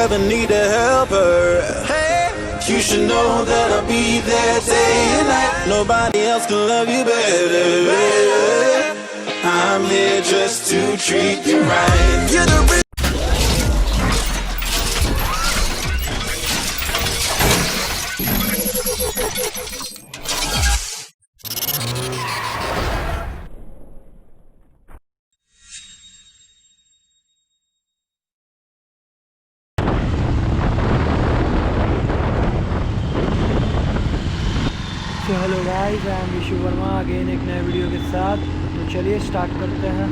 ever need a helper, hey, you should know that I'll be there day and night. Nobody else can love you better. I'm here just to treat you right. You're the real. तो hello guys, I am Vishu Verma again एक नए video के साथ। तो चलिए start करते हैं।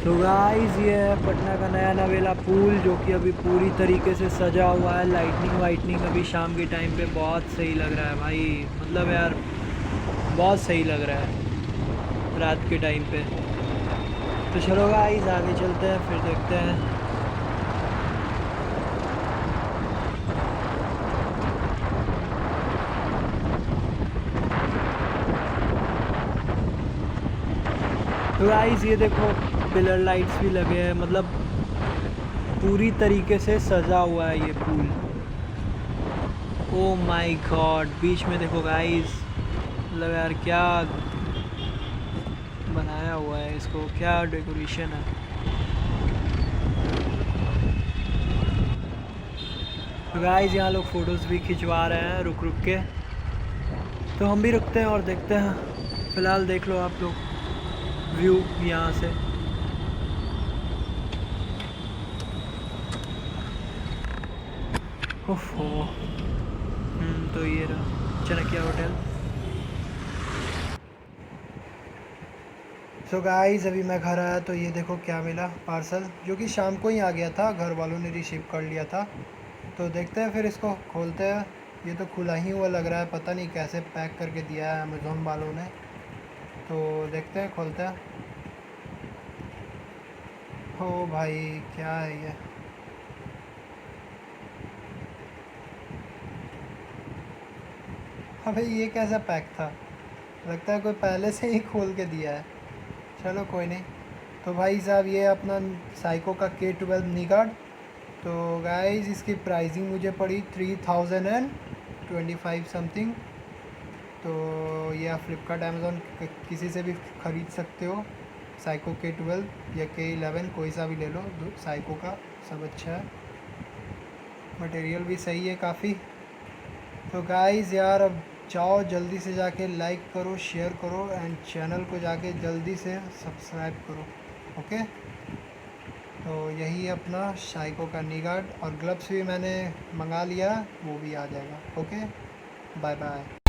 तो गाइस ये है पटना का नया नवेला पुल, जो कि अभी पूरी तरीके से सजा हुआ है। लाइटनिंग वाइटनिंग अभी शाम के टाइम पे बहुत सही लग रहा है भाई, मतलब यार बहुत सही लग रहा है रात के टाइम पे। तो चलो गाइस आगे चलते हैं, फिर देखते हैं। तो गाइस ये देखो पिलर लाइट्स भी लगे हैं, मतलब पूरी तरीके से सजा हुआ है ये पुल। ओ माय गॉड, बीच में देखो गाइस, मतलब यार क्या बनाया हुआ है इसको, क्या डेकोरेशन है। तो गाइस यहाँ लोग फ़ोटोज़ भी खिंचवा रहे हैं रुक रुक के, तो हम भी रुकते हैं और देखते हैं। फ़िलहाल देख लो आप लोग व्यू यहाँ से। ओफो, तो ये रहा चनकिया होटल। सो गाइस अभी मैं घर आया तो ये देखो क्या मिला, पार्सल, जो कि शाम को ही आ गया था, घर वालों ने रिसीव कर लिया था। तो देखते हैं फिर इसको खोलते हैं। ये तो खुला ही हुआ लग रहा है, पता नहीं कैसे पैक करके दिया है अमेज़ोन वालों ने। तो देखते हैं, खोलते हैं। हो भाई क्या है ये, अबे ये कैसा पैक था, लगता है कोई पहले से ही खोल के दिया है। चलो कोई नहीं। तो भाई साहब ये अपना साइको का K12 नी गार्ड। तो गाइस इसकी प्राइसिंग मुझे पड़ी 3025 समथिंग। तो ये आप फ्लिपकार्ट अमेज़ोन किसी से भी ख़रीद सकते हो। साइको K12 या K11 कोई सा भी ले लो, साइको का सब अच्छा है, मटेरियल भी सही है काफ़ी। तो गाइस यार अब जाओ जल्दी से जाके लाइक करो, शेयर करो एंड चैनल को जाके जल्दी से सब्सक्राइब करो। ओके, तो यही अपना साइको का नी गार्ड, और ग्लव्स भी मैंने मंगा लिया, वो भी आ जाएगा। Okay, bye bye.